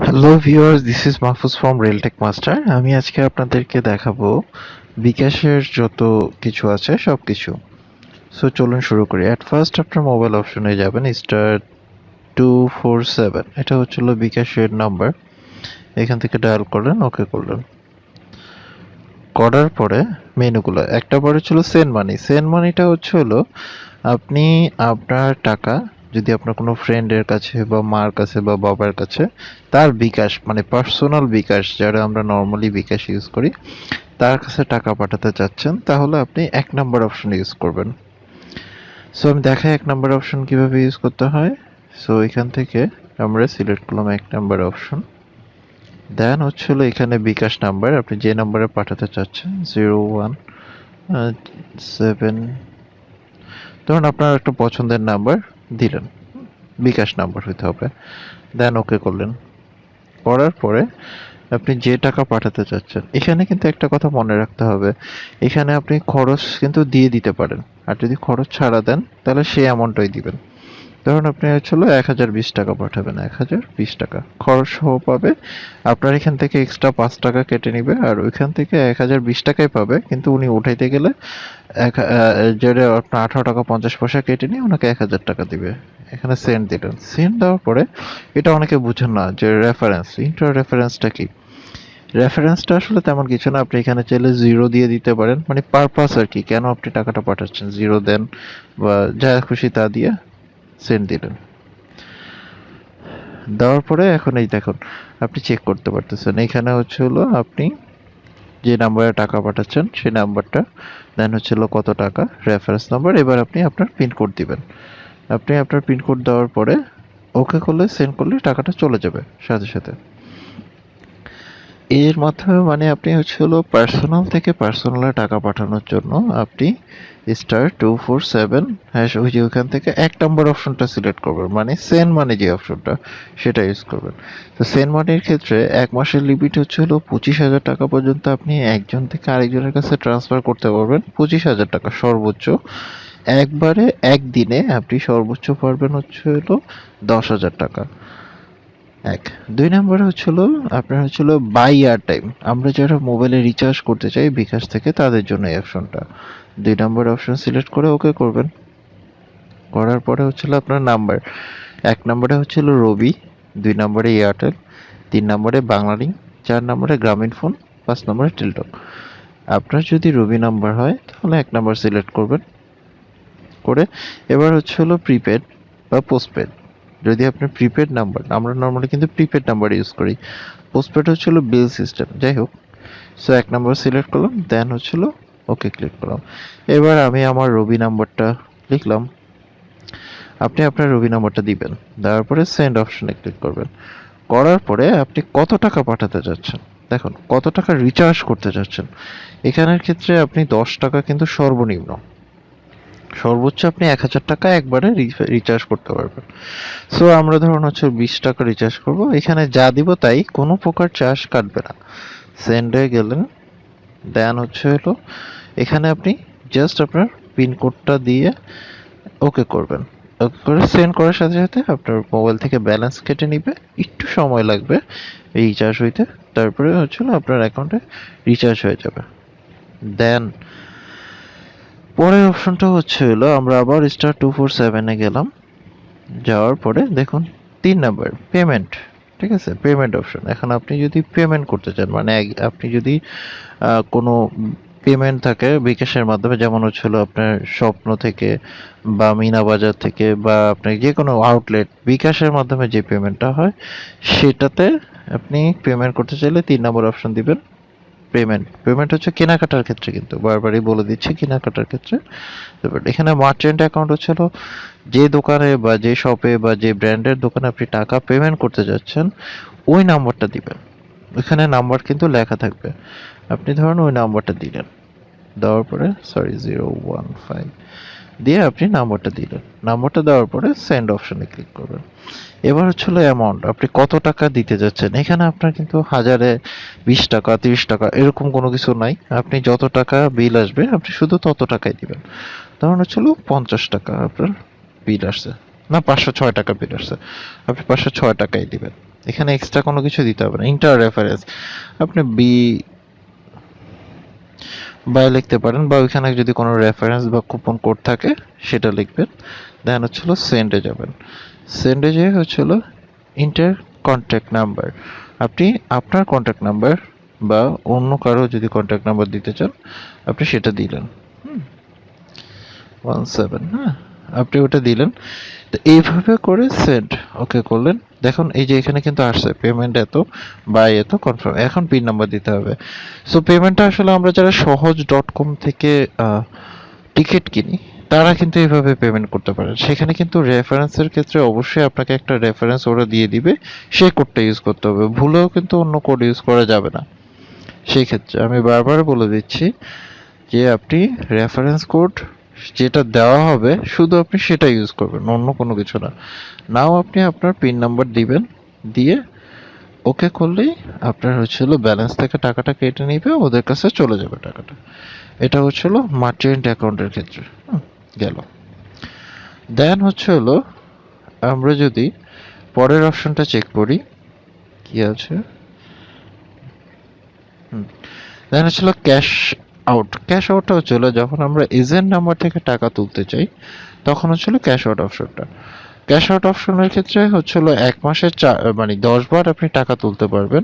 Hello viewers, this is Mahfuz from Railtech master. আমি আজকে আপনাদেরকে দেখাবো বিকাশের যত কিছু আছে সবকিছু। সো চলুন শুরু করি। অ্যাট ফার্স্ট আপনার মোবাইল অপশনে যাবেন, স্টার 247, এটা হচ্ছিল বিকাশের নাম্বার। এখান থেকে ডায়াল করলেন, ওকে করলেন। করার পরে মেনুগুলো একটা পরে ছিল সেন্ড মানি। সেন্ড মানিটা হলো আপনি আপনার টাকা যদি আপনার কোনো ফ্রেন্ডের কাছে বা মার কাছে বা বাবার কাছে তার বিকাশ মানে পার্সোনাল বিকাশ, যারা আমরা নর্মালি বিকাশ ইউজ করি, তার কাছে টাকা পাঠাতে চাচ্ছেন, তাহলে আপনি 1 নম্বর অপশন ইউজ করবেন। সো আমি দেখাই 1 নম্বর অপশন কিভাবে ইউজ করতে হয়। সো এখান থেকে আমরা সিলেক্ট করলাম 1 নম্বর অপশন। দেন হলো এখানে বিকাশ নাম্বার, আপনি যে নাম্বারে পাঠাতে চাচ্ছেন, 01 7, ধরুন আপনার একটা পছন্দের নাম্বার দিলেন, বিকাশ নাম্বার হইতে হবে। দেন ওকে করলেন। করার পরে আপনি যে টাকা পাঠাতে চাচ্ছেন, এখানে কিন্তু একটা কথা মনে রাখতে হবে, এখানে আপনি খরচ কিন্তু দিয়ে দিতে পারেন। আর যদি খরচ ছাড়া দেন তাহলে সেই অ্যামাউন্টটাই দিবেন। ধরুন আপনি 1020 টাকা পাঠাবেন, 1020 টাকা খরচ সহ পাবে। আপনার এখান থেকে এক্সট্রা 5 টাকা কেটে নিবে, আর ওইখান থেকে 1020 টাকাই পাবে, কিন্তু উনি উঠাইতে গেলে যেটা আপনার 18 টাকা 50 পয়সা কেটে নিয়ে ওনাকে 1000 টাকা দিবে। এখানে সেন্ড দিলেন। সেন্ড দেওয়ার পরে এটা অনেকে বুঝেন না যে রেফারেন্স, ইন্টার রেফারেন্সটা কি। রেফারেন্সটা আসলে তেমন কিছু না, আপনি এখানে চাইলে জিরো দিয়ে দিতে পারেন, মানে পারপাস আর কি, কেন আপনি টাকাটা পাঠাচ্ছেন জিরো দেন, বা যা খুশি তা দিয়ে সেন্ড দিলেন। দেওয়ার পরে এখন এই দেখুন, আপনি চেক করতে পারতেছেন এখানে আপনি যে নাম্বারে টাকা পাঠাচ্ছেন সেই নাম্বারটা, দেন কত টাকা, রেফারেন্স নাম্বার। এবার আপনি আপনার পিনকোড দিবেন। আপনি আপনার পিনকোড দেওয়ার পরে ওকে করলে, সেন্ড করলে টাকাটা চলে যাবে সাথে সাথে। এর মাধ্যমে মানে আপনি পার্সোনাল থেকে পার্সোনালে টাকা পাঠানোর জন্য আপনি *247# ওই যে ওখান থেকে 1 নম্বর অপশনটা সিলেক্ট করবেন, মানে সেন্ড মানি যে অপশনটা সেটা ইউজ করবেন। তো সেন্ড মানির ক্ষেত্রে 1 মাসের লিমিট 25,000 টাকা পর্যন্ত আপনি একজন থেকে আরেকজনের কাছে ট্রান্সফার করতে পারবেন। 25,000 টাকা সর্বোচ্চ। একবারে একদিনে আপনি সর্বোচ্চ পারবেন 10,000 টাকা। 2 নম্বরে আপনার বাই ইয়ার টাইম। আমরা যারা মোবাইলে রিচার্জ করতে চাই বিকাশ থেকে, তাদের জন্য এই অপশনটা। 2 নম্বর অপশন সিলেক্ট করে ওকে করবেন। করার পরে আপনার নাম্বার, 1 নম্বরে রবি, 2 নম্বরে এয়ারটেল, 3 নম্বরে বাংলালিংক, 4 নম্বরে গ্রামীণ ফোন, 5 নম্বরে টেলিটক। আপনার যদি রবি নাম্বার হয় তাহলে 1 নম্বর সিলেক্ট করবেন। করে এবার প্রিপেড বা পোস্টপেড। যদি আপনার প্রিপেড নাম্বার, আমরা নর্মালি কিন্তু প্রিপেড নাম্বার ইউজ করি, পোস্টপেড বিল সিস্টেম, যাই হোক। সো 1 নম্বর সিলেক্ট করলাম, দেন ওকে ক্লিক করলাম। এবার আমি আমার রবি নাম্বারটা লিখলাম। আপনি আপনার রবি নাম্বারটা দিবেন, দেওয়ার পরে সেন্ড অপশনে ক্লিক করবেন। করার পরে আপনি কত টাকা পাঠাতে চাচ্ছেন, দেখুন কত টাকা রিচার্জ করতে চাচ্ছেন। এখানের ক্ষেত্রে আপনি 10 টাকা কিন্তু সর্বনিম্ন, সর্বোচ্চ আপনি 1,000 টাকা একবারে রিচার্জ করতে পারবেন। সো আমরা ধরুন 20 টাকা রিচার্জ করব, এখানে যা দিব তাই, কোনো প্রকার চার্জ কাটবে না। সেন্ডে গেলেন, দেন এখানে আপনি জাস্ট আপনার পিনকোডটা দিয়ে ওকে করবেন। ওকে করে সেন্ড করার সাথে সাথে আপনার মোবাইল থেকে ব্যালেন্স কেটে নিবে, একটু সময় লাগবে এই রিচার্জ হইতে। তারপরে আপনার অ্যাকাউন্টে রিচার্জ হয়ে যাবে। দেন পরের অপশনটা আমরা আবার *247-এ গেলাম। যাওয়ার পরে দেখুন 3 নম্বর পেমেন্ট, ঠিক আছে, পেমেন্ট অপশন। এখন আপনি যদি পেমেন্ট করতে চান, মানে আপনি যদি কোনো পেমেন্ট থাকে বিকাশের মাধ্যমে, যেমন আপনার স্বপ্ন থেকে বা মিনা বাজার থেকে বা আপনার যে কোনো আউটলেট, বিকাশের মাধ্যমে যে পেমেন্টটা হয় সেটাতে আপনি পেমেন্ট করতে চাইলে 3 নম্বর অপশন দিবেন, পেমেন্ট। পেমেন্ট কেনাকাটার ক্ষেত্রে, কিন্তু বারবারই বলে দিচ্ছি কেনাকাটার ক্ষেত্রে। তারপর এখানে মার্চেন্ট অ্যাকাউন্ট যে দোকানে বা যে শপে বা যে ব্র্যান্ডের দোকানে আপনি টাকা পেমেন্ট করতে যাচ্ছেন, ওই নাম্বারটা দিবেন। ওইখানে নাম্বার কিন্তু লেখা থাকবে। আপনি ধরুন ওই নাম্বারটা দিলেন, দেওয়ার পরে 015 দিয়ে আপনি নাম্বারটা দিলেন। নাম্বারটা দেওয়ার পরে সেন্ড অপশনে ক্লিক করবেন। এবার অ্যামাউন্ট, আপনি কত টাকা দিতে যাচ্ছেন। এখানে আপনার কিন্তু হাজারে 20 টাকা 30 টাকা এরকম কোনো কিছু নাই। আপনি যত টাকা বিল আসবে আপনি শুধু তত টাকাই দিবেন। ধরুন 50 টাকা আপনার বিল আসছে, না 506 টাকা বিল আসছে, আপনি 506 টাকাই দিবেন। এখানে এক্সট্রা কোনো কিছু দিতে হবে না। ইন্টার রেফারেন্স আপনি বাই লিখতে পারেন, বা ওইখানে যদি কোনো রেফারেন্স বা কুপন কোড থাকে সেটা লিখবেন। দেন হচ্ছিল সেন্ডে যাবেন। সেন্ডে যেয়ে হচ্ছিল ইন্টার কন্ট্যাক্ট নাম্বার। আপনি আপনার কন্ট্যাক্ট নাম্বার বা অন্য কারো যদি কন্ট্যাক্ট নাম্বার দিতে চান আপনি সেটা দিলেন। 17, হ্যাঁ, আপনি ওটা দিলেন। তো এইভাবে করে সেন্ড ওকে করলেন। দেখুন এই যে এখানে কিন্তু আসছে পেমেন্ট এত, বাই এত, কনফার্ম। এখন পিন নাম্বার দিতে হবে। সো পেমেন্টটা আসলে আমরা যারা সহজ.com থেকে টিকিট কিনি তারা কিন্তু এইভাবে পেমেন্ট করতে পারেন। সেখানে কিন্তু রেফারেন্সের ক্ষেত্রে অবশ্যই আপনাকে একটা রেফারেন্স ওরা দিয়ে দিবে, সেই কোডটা ইউজ করতে হবে। ভুলেও কিন্তু অন্য কোড ইউজ করা যাবে না। সেই ক্ষেত্রে আমি বারবার বলে দিচ্ছি যে আপনি রেফারেন্স কোড যেটা দেওয়া হবে শুধু আপনি সেটা ইউজ করবেন, অন্য কোনো কিছু না। নাও আপনি আপনার পিন নাম্বার দিবেন, দিয়ে ওকে করলেই আপনার হচ্ছিল ব্যালেন্স থেকে টাকাটা কেটে নিবে, ওদের কাছে চলে যাবে টাকাটা। এটা হচ্ছিল মার্চেন্ট অ্যাকাউন্টের ক্ষেত্রে। গেল। দেন হচ্ছে হলো আমরা যদি পরের অপশনটা চেক করি কি আছে, দেন হচ্ছিল ক্যাশ আউট। ক্যাশ আউটটা হচ্ছিল যখন আমরা এজেন্ট নাম্বার থেকে টাকা তুলতে চাই তখন হচ্ছিল ক্যাশ আউট অপশনটা। ক্যাশ আউট অপশনের ক্ষেত্রে হচ্ছিল 1 মাসে মানে 10 বার আপনি টাকা তুলতে পারবেন,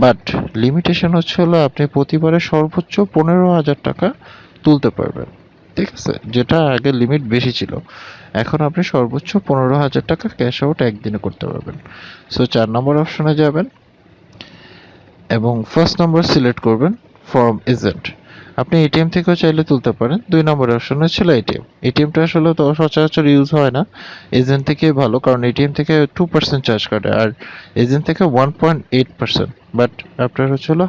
বাট লিমিটেশন হচ্ছে হলো আপনি প্রতিবারে সর্বোচ্চ 15,000 টাকা তুলতে পারবেন। ঠিক আছে, যেটা আগে লিমিট বেশি ছিল, এখন আপনি সর্বোচ্চ 15,000 টাকা ক্যাশ আউট একদিনে করতে পারবেন। সো 4 নম্বর অপশনে যাবেন এবং ফার্স্ট নম্বর সিলেক্ট করবেন ফর্ম এজেন্ট। আপনি এটিএম থেকেও চাইলে তুলতে পারেন। 2 নম্বর অপশনে ছিল এটিএম। এটিএমটা আসলে তো সচরাচর ইউজ হয় না, এজেন্ট থেকেই ভালো, কারণ এটিএম থেকে 2% চার্জ কাটে আর এজেন্ট থেকে 1.8%। বাট আপনার হচ্ছিল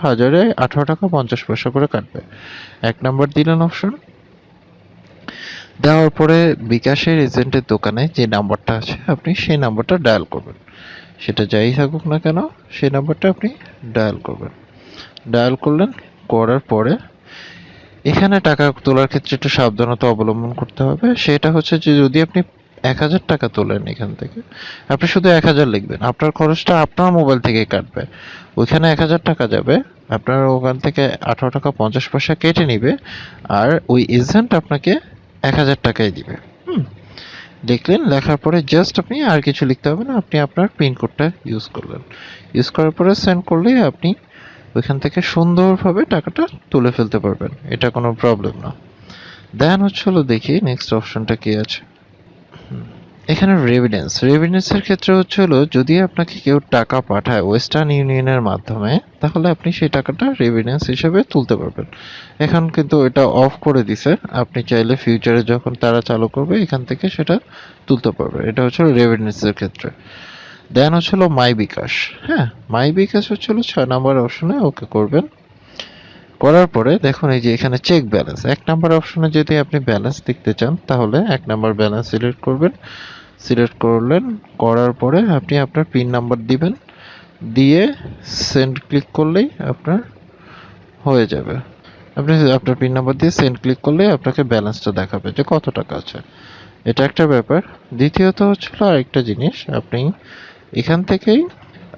18 টাকা 50 পয়সা করে কাটবে। 1 নম্বর দিলেন অপশন, দেওয়ার পরে বিকাশের এজেন্টের দোকানে যে নাম্বারটা আছে আপনি সেই নাম্বারটা ডায়াল করবেন। সেটা যাই থাকুক না কেন সেই নাম্বারটা আপনি ডায়াল করবেন। ডায়াল করলেন, করার পরে এখানে টাকা তোলার ক্ষেত্রে একটু সাবধানতা অবলম্বন করতে হবে। সেটা হচ্ছে যে যদি আপনি 1,000 টাকা তোলেন এখান থেকে, আপনি শুধু 1,000 লিখবেন। আপনার খরচটা আপনার মোবাইল থেকেই কাটবে। ওইখানে 1,000 টাকা যাবে, আপনার ওখান থেকে 18 টাকা 50 পয়সা কেটে নিবে, আর ওই এজেন্ট আপনাকে 1,000 টাকাই দিবে। লিখলেন, লেখার পরে জাস্ট আপনি আর কিছু লিখতে হবে না, আপনি আপনার পিন কোডটা ইউজ করলেন। ইউজ করার পরে সেন্ড করলেই আপনি ওইখান থেকে সুন্দরভাবে টাকাটা তুলে ফেলতে পারবেন। এটা কোনো প্রবলেম না। দেন হচ্ছে হলো দেখি নেক্সট অপশনটা কি আছে। এখানে রেভিডেন্সের ক্ষেত্রে হচ্ছে হলো যদি আপনাকে কেউ টাকা পাঠায় ওয়েস্টার্ন ইউনিয়নের মাধ্যমে তাহলে আপনি সেই টাকাটা রেভিডেন্স হিসেবে তুলতে পারবেন। এখন কিন্তু এটা অফ করে দিছে, আপনি চাইলে ফিউচারে যখন তারা চালু করবে এখান থেকে সেটা তুলতে পারবে। এটা হচ্ছে রেভিডেন্সের ক্ষেত্রে। দেন হচ্ছে হলো মাই বিকাশ। হ্যাঁ, মাই বিকাশ হচ্ছে হলো 6 নম্বর অপশনে ওকে করবেন। করার পরে দেখুন এই যে এখানে চেক ব্যালেন্স 1 নাম্বার অপশনে যদি আপনি ব্যালেন্স দেখতে চান তাহলে 1 নাম্বার ব্যালেন্স সিলেক্ট করবেন। সিলেক্ট করলেন, করার পরে আপনি আপনার পিন নাম্বার দিবেন, দিয়ে সেন্ড ক্লিক করলেই আপনার হয়ে যাবে। আপনি আপনার পিন নাম্বার দিয়ে সেন্ড ক্লিক করলেই আপনাকে ব্যালেন্সটা দেখাবে যে কত টাকা আছে। এটা একটা ব্যাপার। দ্বিতীয়ত হচ্ছিল আরেকটা জিনিস, আপনি এখান থেকেই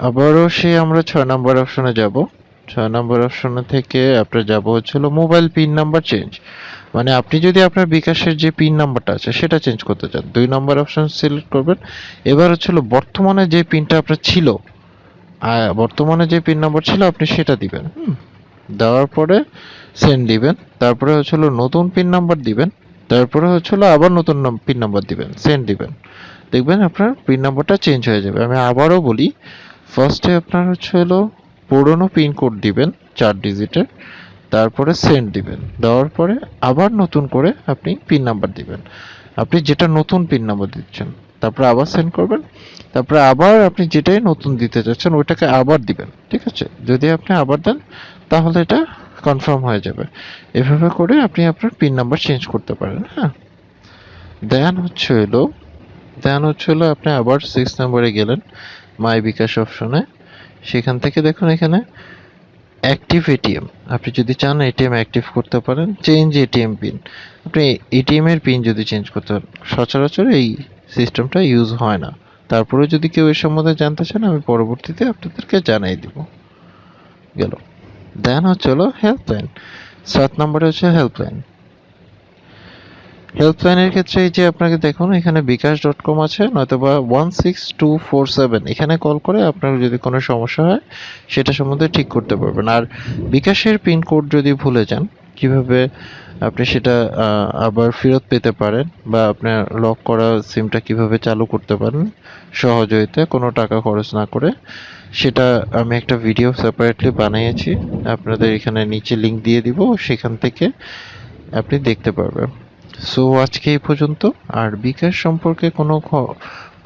আবারও আমরা 6 নাম্বার অপশনে যাব। 6 নাম্বার অপশন থেকে আপনার যাব হচ্ছিল মোবাইল পিন নাম্বার চেঞ্জ। মানে আপনি যদি আপনার বিকাশের যে পিন নাম্বারটা আছে সেটা চেঞ্জ করতে চান, 2 নাম্বার অপশন সিলেক্ট করবেন। এবার হচ্ছিল বর্তমানে যে পিনটা আপনার ছিল, বর্তমানে যে পিন নাম্বার ছিল আপনি সেটা দিবেন। দেওয়ার পরে সেন্ড দিবেন। তারপরে হচ্ছিল নতুন পিন নাম্বার দিবেন। তারপরে হচ্ছিল আবার নতুন পিন নাম্বার দিবেন, সেন্ড দিবেন। দেখবেন আপনার পিন নাম্বারটা চেঞ্জ হয়ে যাবে। আমি আবারও বলি, ফার্স্টে আপনার হচ্ছে হলো পুরনো পিন কোড দিবেন 4 ডিজিটের, তারপরে সেন্ড দিবেন। দেওয়ার পরে আবার নতুন করে আপনি পিন নাম্বার দিবেন, আপনি যেটা নতুন পিন নাম্বার দিচ্ছেন। তারপরে আবার সেন্ড করবেন, তারপরে আবার আপনি যেটাই নতুন দিতে চাচ্ছেন ওইটাকে আবার দিবেন। ঠিক আছে, যদি আপনি আবার দেন তাহলে এটা কনফার্ম হয়ে যাবে। এভাবে করে আপনি আপনার পিন নাম্বার চেঞ্জ করতে পারেন। হ্যাঁ, দেন হচ্ছে হলো আপনি আবার 6 নম্বরে গেলেন, মাই বিকাশ অপশনে। সেখান থেকে দেখুন এখানে অ্যাক্টিভ এটিএম, আপনি যদি চান এটিএম অ্যাক্টিভ করতে পারেন। চেঞ্জ এটিএম পিন, আপনি এটিএম এর পিন যদি চেঞ্জ করতে পারেন, সচরাচর এই সিস্টেমটা ইউজ হয় না, তারপরেও যদি কেউ এর সম্বন্ধে জানতে চান আমি পরবর্তীতে আপনাদেরকে জানাই দিব। গেল। দেন হচ্ছে হলো হেল্পলাইন। 7 নম্বরে হচ্ছে হেল্পলাইন। হেল্পলাইনের ক্ষেত্রে এই যে আপনাকে দেখুন এখানে বিকাশ.com আছে, নয়তোবা 16247 এখানে কল করে আপনার যদি কোনো সমস্যা হয় সেটা সম্বন্ধে ঠিক করতে পারবেন। আর বিকাশের পিন কোড যদি ভুলে যান কিভাবে আপনি সেটা আবার ফেরত পেতে পারেন, বা আপনার লক করা সিমটা কিভাবে চালু করতে পারেন সহজতে কোনো টাকা খরচ না করে, সেটা আমি একটা ভিডিও সেপারেটলি বানিয়েছি, আপনাদের এখানে নিচে লিংক দিয়ে দিব, সেখান থেকে আপনি দেখতে পারবেন। সো আজকে এই পর্যন্ত। আর বিকাশ সম্পর্কে কোনো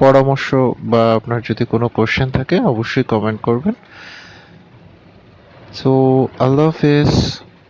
পরামর্শ বা আপনার যদি কোনো কোশ্চেন থাকে অবশ্যই কমেন্ট করবেন। সো আল্লাহ হাফেজ।